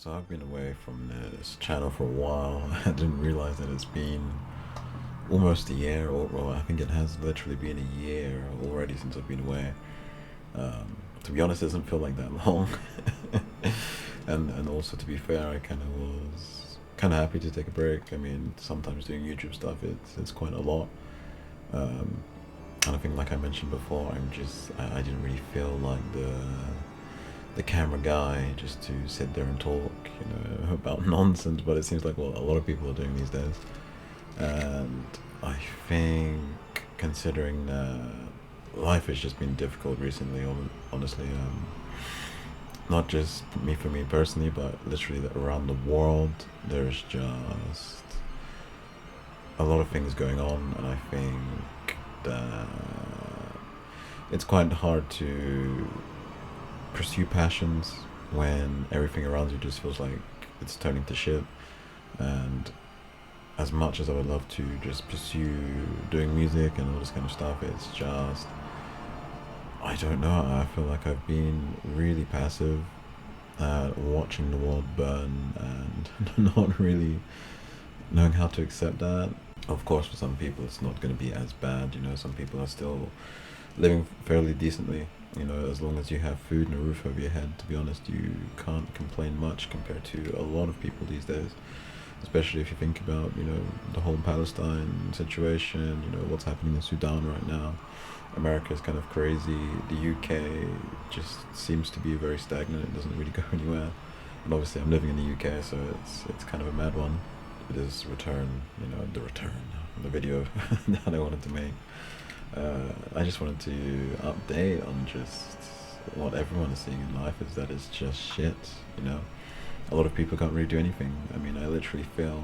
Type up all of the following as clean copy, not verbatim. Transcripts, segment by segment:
So I've been away from this channel for a while. I didn't realize that it's been almost a year, or well, I think it has literally been a year already since I've been away. To be honest, it doesn't feel like that long. And also to be fair, I kind of was kind of happy to take a break. I mean, sometimes doing YouTube stuff, it's quite a lot. Um, and I think, like I mentioned before, I didn't really feel like the camera guy just to sit there and talk, about nonsense. But it seems like a lot of people are doing these days, and I think considering life has just been difficult recently, honestly, not just for me personally, but literally around the world, there's just a lot of things going on, and I think that it's quite hard to pursue passions when everything around you just feels like it's turning to shit. And as much as I would love to just pursue doing music and all this kind of stuff, it's just, I don't know. I feel like I've been really passive at watching the world burn and not really knowing how to accept that. Of course, for some people, it's not going to be as bad. Some people are still living fairly decently. As long as you have food and a roof over your head, to be honest, you can't complain much compared to a lot of people these days. Especially if you think about, the whole Palestine situation, what's happening in Sudan right now. America is kind of crazy. The UK just seems to be very stagnant. It doesn't really go anywhere. And obviously, I'm living in the UK, so it's kind of a mad one. It is return, the return, the video that I wanted to make. I just wanted to update on just what everyone is seeing in life is that it's just shit, you know. A lot of people can't really do anything. I mean, I literally feel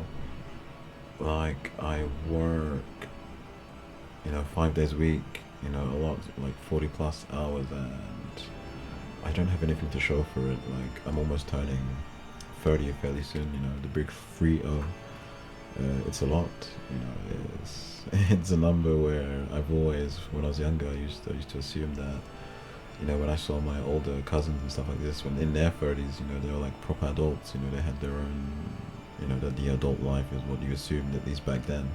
like I work, 5 days a week, a lot, like 40 plus hours, and I don't have anything to show for it. Like, I'm almost turning 30 fairly soon, the big 3-0. It's a lot, it's it's a number where I've always, when I was younger, I used to assume that, when I saw my older cousins and stuff like this, when in their 30s, they were like proper adults, they had their own, that the adult life is what you assumed, at least back then.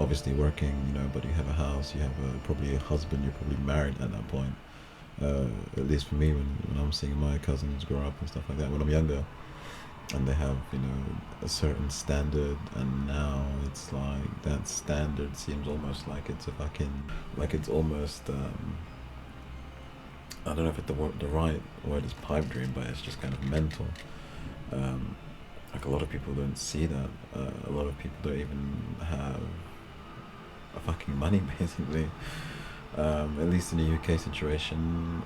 Obviously working, but you have a house, you have probably a husband, you're probably married at that point. At least for me, when I'm seeing my cousins grow up and stuff like that, when I'm younger, and they have, a certain standard, and now it's like that standard seems almost like it's a fucking, like it's almost, I don't know if the right word is pipe dream, but it's just kind of mental. Um, like a lot of people don't see that. A lot of people don't even have a fucking money, basically. At least in the UK situation,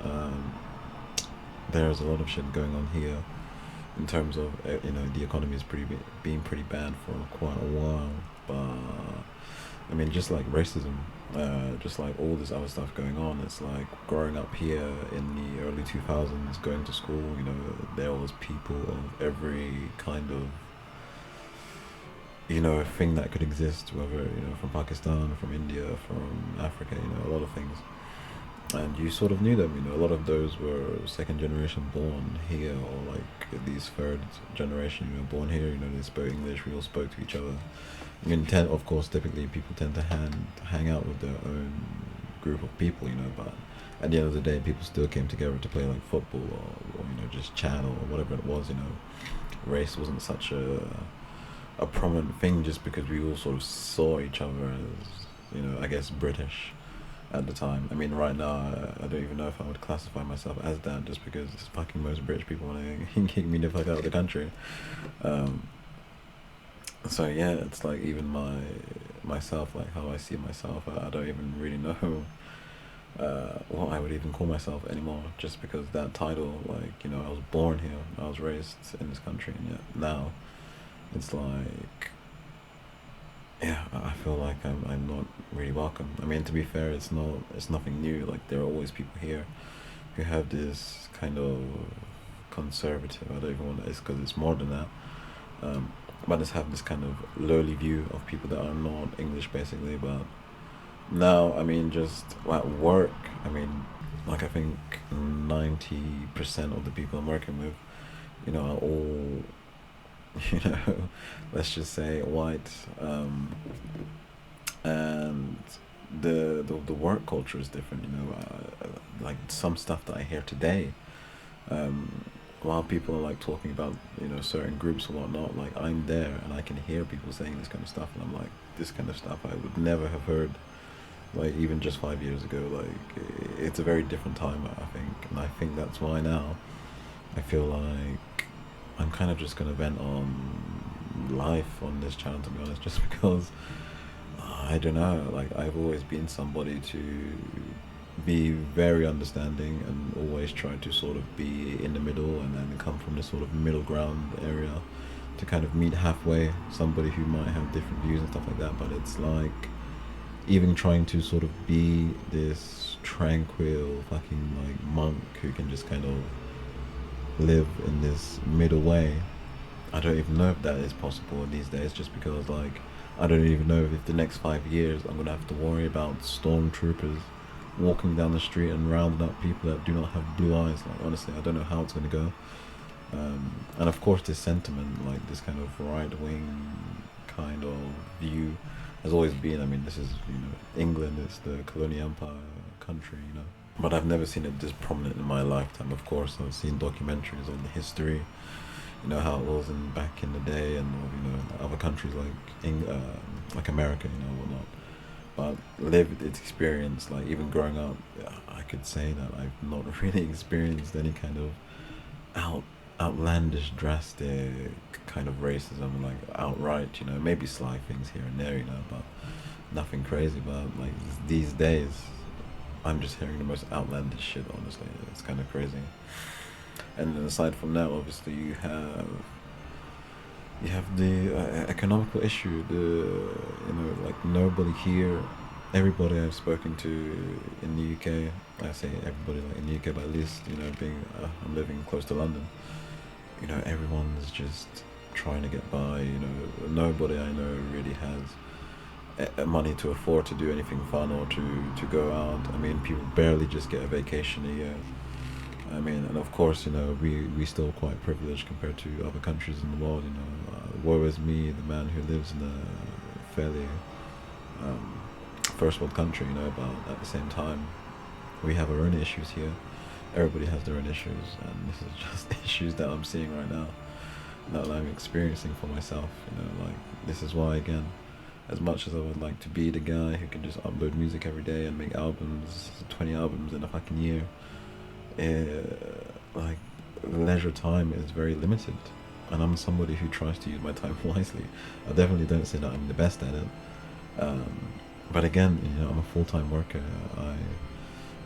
there's a lot of shit going on here in terms of, the economy is being pretty bad for quite a while. But I mean, just like racism, just like all this other stuff going on. It's like growing up here in the early 2000s, going to school. There was people of every kind of, thing that could exist, whether, from Pakistan, from India, from Africa, a lot of things. And you sort of knew them, a lot of those were second generation born here, or like at least third generation, born here, they spoke English, we all spoke to each other. I mean, of course, typically people tend to hang out with their own group of people, but at the end of the day, people still came together to play like football, or just chat, or whatever it was, Race wasn't such a prominent thing just because we all sort of saw each other as, I guess British at the time. I mean, right now, I don't even know if I would classify myself as that, just because fucking most British people want to kick me the fuck out of the country. Um, so yeah, it's like even myself, like how I see myself, I don't even really know what I would even call myself anymore, just because that title, like, I was born here, I was raised in this country, and yet now it's like, yeah, I feel like I'm not really welcome. I mean, to be fair, it's nothing new. Like, there are always people here who have this kind of conservative, I don't even want to, it's because it's more than that, but just have this kind of lowly view of people that are not English, basically. But now, I mean, just at work, I mean, like, I think 90% of the people I'm working with, are all, you know, let's just say white, and the work culture is different. Like some stuff that I hear today, um, while people are like talking about certain groups or whatnot, like I'm there and I can hear people saying this kind of stuff, and I'm like, this kind of stuff I would never have heard like even just 5 years ago. Like it's a very different time, I think, and I think that's why now I feel like I'm kind of just gonna vent on life on this channel, to be honest, just because I don't know. Like I've always been somebody to be very understanding and always try to sort of be in the middle and then come from the sort of middle ground area to kind of meet halfway somebody who might have different views and stuff like that. But it's like even trying to sort of be this tranquil fucking like monk who can just kind of live in this middle way. I don't even know if that is possible these days, just because like I don't even know if the next 5 years I'm gonna have to worry about stormtroopers walking down the street and rounding up people that do not have blue eyes. Like honestly, I don't know how it's gonna go. And of course, this sentiment, like this kind of right wing kind of view, has always been. I mean, this is England. It's the colonial empire country. But I've never seen it this prominent in my lifetime. Of course, I've seen documentaries on the history, how it was in back in the day, and other countries like America, whatnot. But lived its experience, like even growing up, I could say that I've not really experienced any kind of out outlandish, drastic kind of racism, like outright. Maybe sly things here and there, but nothing crazy. But like these days, I'm just hearing the most outlandish shit. Honestly, it's kind of crazy. And then aside from that, obviously you have the economical issue. Like nobody here, everybody I've spoken to in the UK, I say everybody like in the UK, but at least being I'm living close to London. Everyone's just trying to get by. Nobody I know really has money to afford to do anything fun or to go out. I mean, people barely just get a vacation a year. I mean, and of course, we still quite privileged compared to other countries in the world. Woe is me, the man who lives in a fairly um, first world country. But at the same time, we have our own issues here. Everybody has their own issues, and this is just issues that I'm seeing right now, that I'm experiencing for myself. Like this is why, again, as much as I would like to be the guy who can just upload music every day and make albums, 20 albums in a fucking year, like leisure time is very limited, and I'm somebody who tries to use my time wisely. I definitely don't say that I'm the best at it, but again, I'm a full-time worker.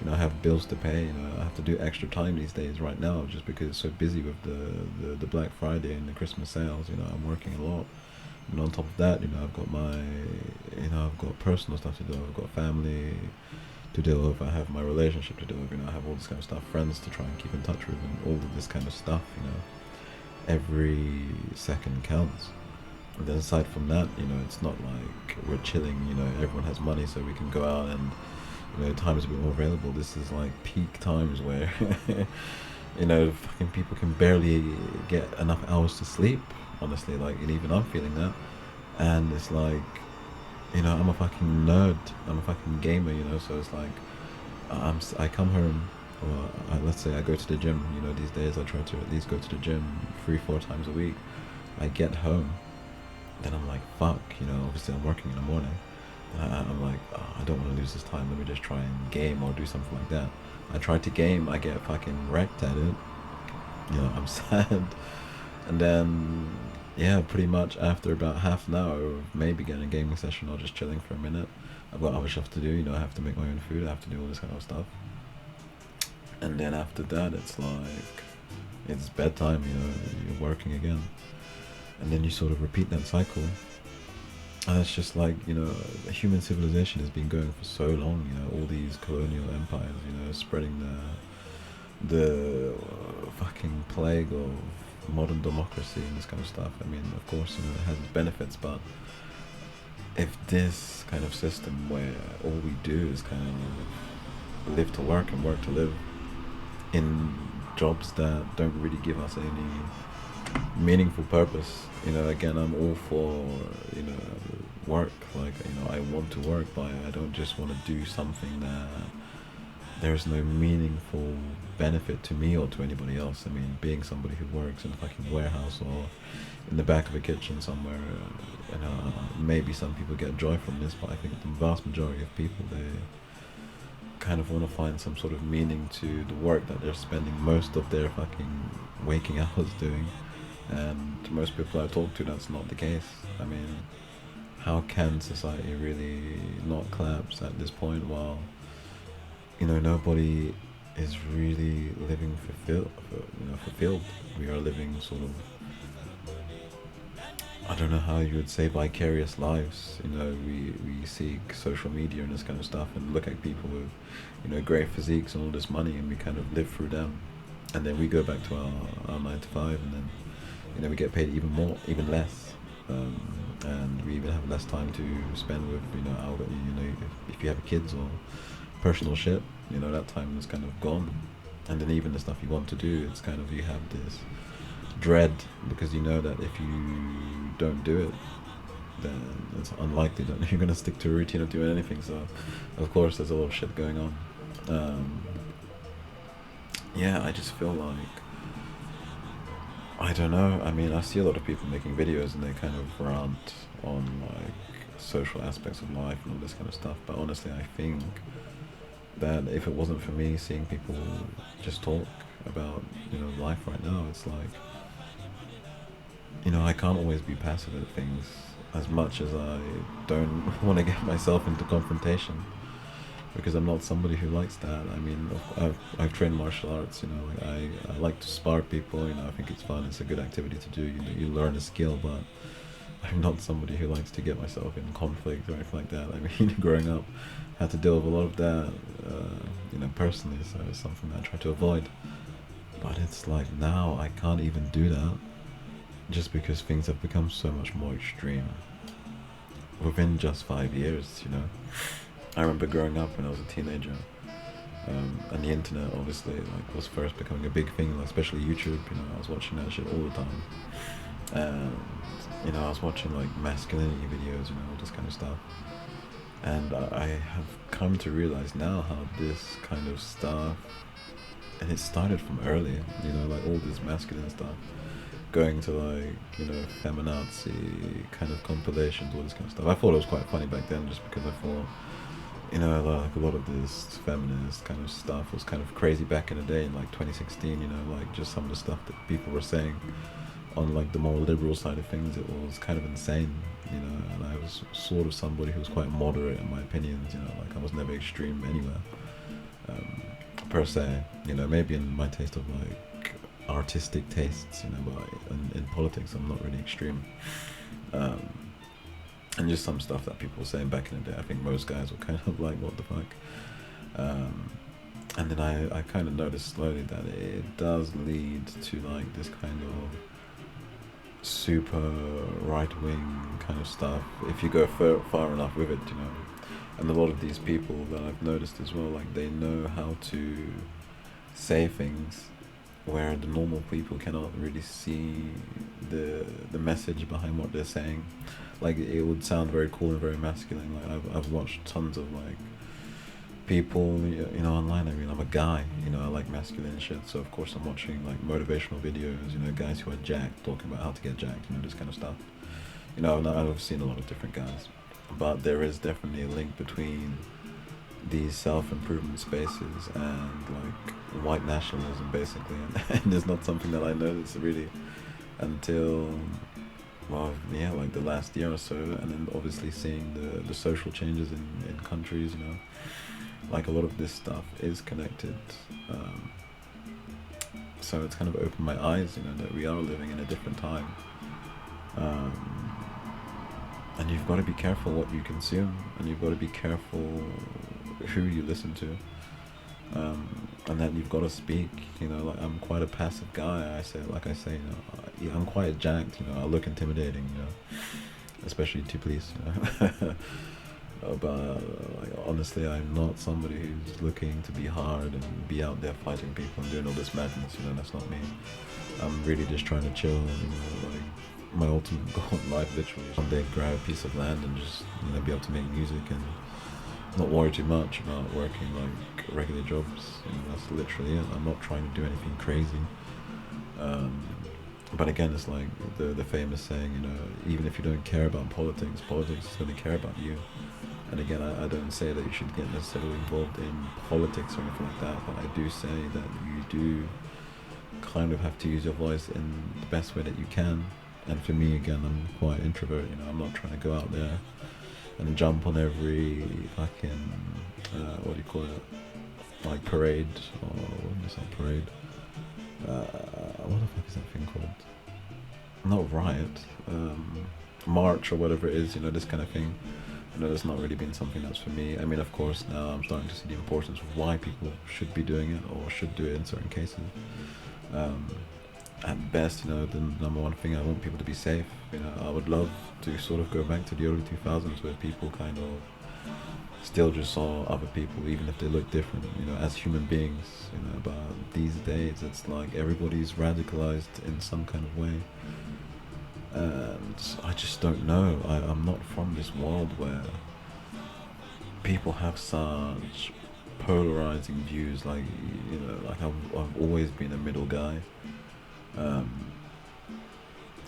I have bills to pay. I have to do extra time these days right now just because it's so busy with the Black Friday and the Christmas sales. I'm working a lot. And on top of that, I've got I've got personal stuff to do. I've got family to deal with. I have my relationship to deal with. I have all this kind of stuff, friends to try and keep in touch with, and all of this kind of stuff. Every second counts. And then aside from that, it's not like we're chilling. Everyone has money, so we can go out and time is a bit more available. This is like peak times where fucking people can barely get enough hours to sleep. Honestly, like, and even I'm feeling that, and it's like, I'm a fucking nerd. I'm a fucking gamer. So it's like, I come home, or let's say I go to the gym. These days I try to at least go to the gym 3-4 times a week. I get home, then I'm like, fuck. Obviously I'm working in the morning. I'm like, oh, I don't want to lose this time. Let me just try and game or do something like that. I try to game, I get fucking wrecked at it. I'm sad. And then, yeah, pretty much after about half an hour of maybe getting a gaming session or just chilling for a minute, I've got other stuff to do. I have to make my own food. I have to do all this kind of stuff. And then after that, it's like, it's bedtime. You're working again. And then you sort of repeat that cycle. And it's just like, human civilization has been going for so long, all these colonial empires, spreading the fucking plague of modern democracy and this kind of stuff. I mean, of course, it has its benefits, but if this kind of system where all we do is kind of live to work and work to live in jobs that don't really give us any meaningful purpose. Again, I'm all for work. Like, I want to work, but I don't just want to do something that there's no meaningful benefit to me or to anybody else. I mean, being somebody who works in a fucking warehouse or in the back of a kitchen somewhere, maybe some people get joy from this, but I think the vast majority of people, they kind of want to find some sort of meaning to the work that they're spending most of their fucking waking hours doing. And most people I talk to, that's not the case. I mean, how can society really not collapse at this point while nobody is really living fulfilled. We are living sort of, I don't know how you would say, vicarious lives. We seek social media and this kind of stuff and look at people with, great physiques and all this money, and we kind of live through them. And then we go back to our 9 to 5, and then, we get paid even more, even less. And we even have less time to spend with, if you have kids or personal shit, that time is kind of gone. And then even the stuff you want to do, it's kind of, you have this dread, because you know that if you don't do it, then it's unlikely that you're going to stick to a routine of doing anything. So of course there's a lot of shit going on. Yeah, I just feel like, I don't know, I mean, I see a lot of people making videos and they kind of rant on like social aspects of life and all this kind of stuff, but honestly I think that if it wasn't for me seeing people just talk about life right now, it's like, I can't always be passive at things, as much as I don't want to get myself into confrontation, because I'm not somebody who likes that. I mean, I've trained martial arts, like I like to spar people, I think it's fun, it's a good activity to do, you learn a skill, but I'm not somebody who likes to get myself in conflict or anything like that. I mean, growing up, I had to deal with a lot of that, personally, so it's something that I try to avoid. But it's like now I can't even do that, just because things have become so much more extreme within just 5 years. I remember growing up when I was a teenager, and the internet obviously like was first becoming a big thing, like, especially YouTube. I was watching that shit all the time, and I was watching like masculinity videos, all this kind of stuff. And I have come to realize now how this kind of stuff, and it started from earlier, like all this masculine stuff, going to like, feminazi kind of compilations, all this kind of stuff. I thought it was quite funny back then, just because I thought, like a lot of this feminist kind of stuff was kind of crazy back in the day in like 2016, like just some of the stuff that people were saying on like the more liberal side of things, it was kind of insane, and I was sort of somebody who was quite moderate in my opinions, like I was never extreme anywhere, per se, maybe in my taste of like artistic tastes, but in politics I'm not really extreme, and just some stuff that people were saying back in the day, I think most guys were kind of like, what the fuck, and then I kind of noticed slowly that it does lead to like this kind of super right-wing kind of stuff if you go far enough with it, and a lot of these people that I've noticed as well, like they know how to say things where the normal people cannot really see the message behind what they're saying. Like, it would sound very cool and very masculine. Like I've watched tons of like people, online. I mean, I'm a guy, I like masculine shit, so of course I'm watching like motivational videos, guys who are jacked talking about how to get jacked, this kind of stuff. I've seen a lot of different guys, but there is definitely a link between these self-improvement spaces and like white nationalism, basically, and it's not something that I noticed really until, well, yeah, like the last year or so, and then obviously seeing the social changes in countries, like a lot of this stuff is connected, so it's kind of opened my eyes, that we are living in a different time, and you've got to be careful what you consume, and you've got to be careful who you listen to, and that you've got to speak, like I'm quite a passive guy, I say, I'm quite jacked, I look intimidating, especially to police, But like, honestly, I'm not somebody who's looking to be hard and be out there fighting people and doing all this madness. That's not me. I'm really just trying to chill. Like my ultimate goal in life, literally, is one day grab a piece of land and just be able to make music and not worry too much about working like regular jobs. That's literally it. I'm not trying to do anything crazy. Um, but again, it's like the famous saying, even if you don't care about politics, politics is going to care about you. And again, I don't say that you should get necessarily involved in politics or anything like that, but I do say that you do kind of have to use your voice in the best way that you can. And for me, again, I'm quite introvert. I'm not trying to go out there and jump on every fucking what do you call it, like parade, or it's not parade. What the fuck is that thing called? Not riot, march or whatever it is. This kind of thing. That's not really been something that's for me. I mean, of course, now I'm starting to see the importance of why people should be doing it or should do it in certain cases. At best, the number one thing, I want people to be safe. I would love to sort of go back to the early 2000s where people kind of still just saw other people, even if they look different, as human beings. But these days, it's like everybody's radicalized in some kind of way. And I just don't know. I'm not from this world where people have such polarizing views. Like, like I've always been a middle guy. And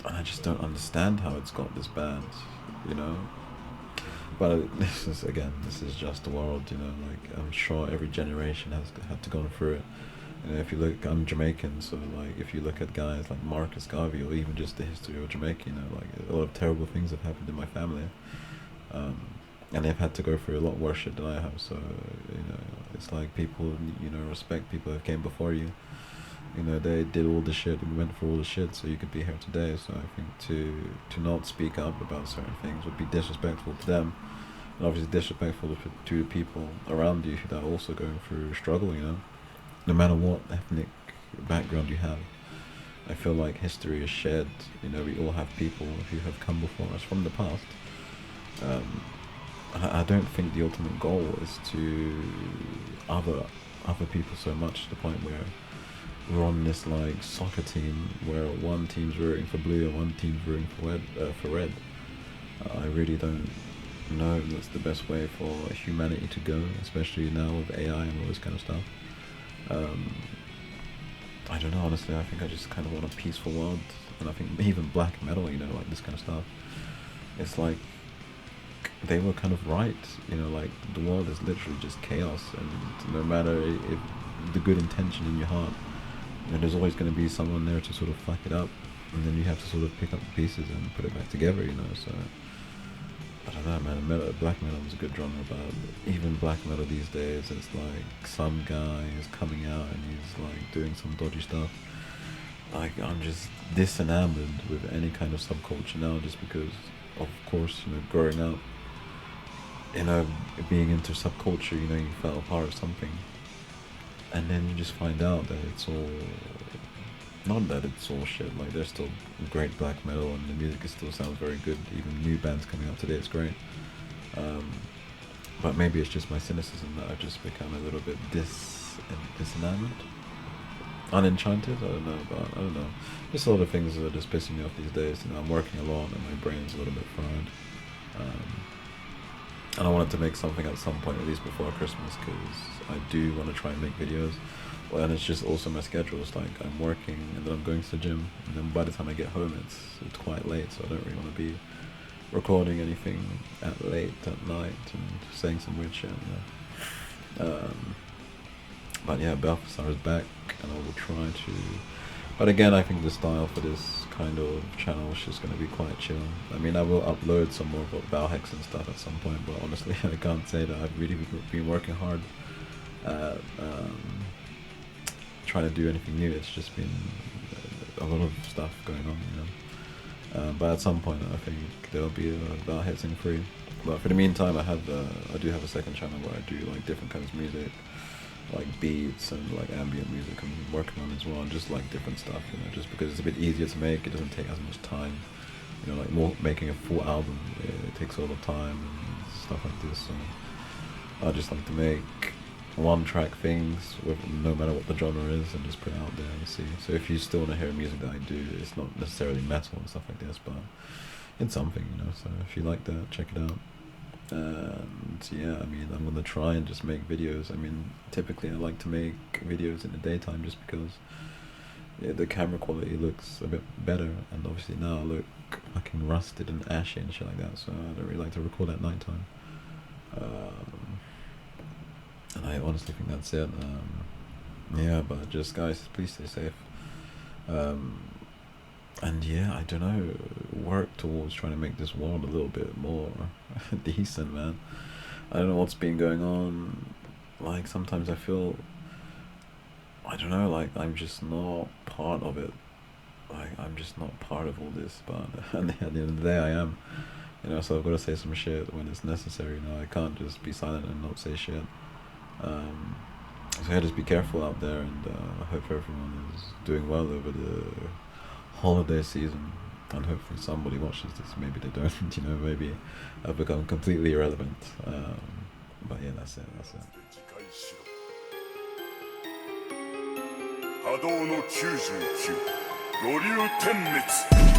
I just don't understand how it's got this bad, But this is just the world, like I'm sure every generation has had to go through it. If you look, I'm Jamaican, so like if you look at guys like Marcus Garvey or even just the history of Jamaica, like a lot of terrible things have happened in my family, and they've had to go through a lot worse shit than I have. So it's like people, respect people who came before you. They did all the shit and went through all the shit, so you could be here today. So I think to not speak up about certain things would be disrespectful to them, and obviously disrespectful to the people around you that are also going through struggle. No matter what ethnic background you have, I feel like history is shared. We all have people who have come before us from the past. I don't think the ultimate goal is to other people so much to the point where we're on this like soccer team where one team's rooting for blue and one team's rooting for red. I really don't know that's the best way for humanity to go, especially now with AI and all this kind of stuff. I don't know, honestly. I think I just kind of want a peaceful world, and I think even black metal, like this kind of stuff, it's like they were kind of right. Like the world is literally just chaos, and no matter if the good intention in your heart, there's always going to be someone there to sort of fuck it up, and then you have to sort of pick up the pieces and put it back together. So I don't know, man. Black metal is a good genre, but even black metal these days, it's like some guy is coming out and he's like doing some dodgy stuff. Like I'm just disenamored with any kind of subculture now, just because, of course, growing up, being into subculture, you felt a part of something, and then you just find out that it's all. Not that it's all shit, like there's still great black metal and the music still sounds very good, even new bands coming out today, it's great. But maybe it's just my cynicism that I've just become a little bit disenamored, unenchanted, I don't know, but I don't know. Just a lot of things that are just pissing me off these days. I'm working a lot and my brain's a little bit fried. And I wanted to make something at some point, at least before Christmas, because I do want to try and make videos. Well, and it's just also my schedule. It's like I'm working and then I'm going to the gym, and then by the time I get home, it's quite late, so I don't really want to be recording anything late at night and saying some weird shit. But yeah, Balthasar is back, and I will try to. But again, I think the style for this kind of channel is just going to be quite chill. I mean, I will upload some more about Valhex and stuff at some point, but honestly, I can't say that I've really been working hard at trying to do anything new. It's just been a lot of stuff going on, but at some point, I think there'll be a Valhetzing free. But for the meantime, I do have a second channel where I do like different kinds of music, like beats and like ambient music I'm working on as well, and just like different stuff, just because it's a bit easier to make, it doesn't take as much time, like more making a full album, it takes a lot of time, and it's stuff like this. So I just like to make one-track things with no matter what the genre is, and just put it out there and see. So if you still want to hear music that I do, it's not necessarily metal and stuff like this, but it's something, you know. So if you like that, check it out. And yeah, I mean, I'm gonna try and just make videos. I mean, typically I like to make videos in the daytime just because the camera quality looks a bit better, and obviously now I look fucking rusted and ashy and shit like that, so I don't really like to record at nighttime. And I honestly think that's it. Yeah, but just guys, please stay safe. And yeah, I don't know, work towards trying to make this world a little bit more decent, man. I don't know what's been going on. Like, sometimes I feel, I don't know, like I'm just not part of it. Like, I'm just not part of all this, but at the end of the day I am. You know, so I've got to say some shit when it's necessary. You know, I can't just be silent and not say shit. So yeah, just be careful out there, and I hope everyone is doing well over the holiday season, and hopefully somebody watches this. Maybe they don't, you know, maybe I've become completely irrelevant. But yeah, that's it. 波動の99五竜点滅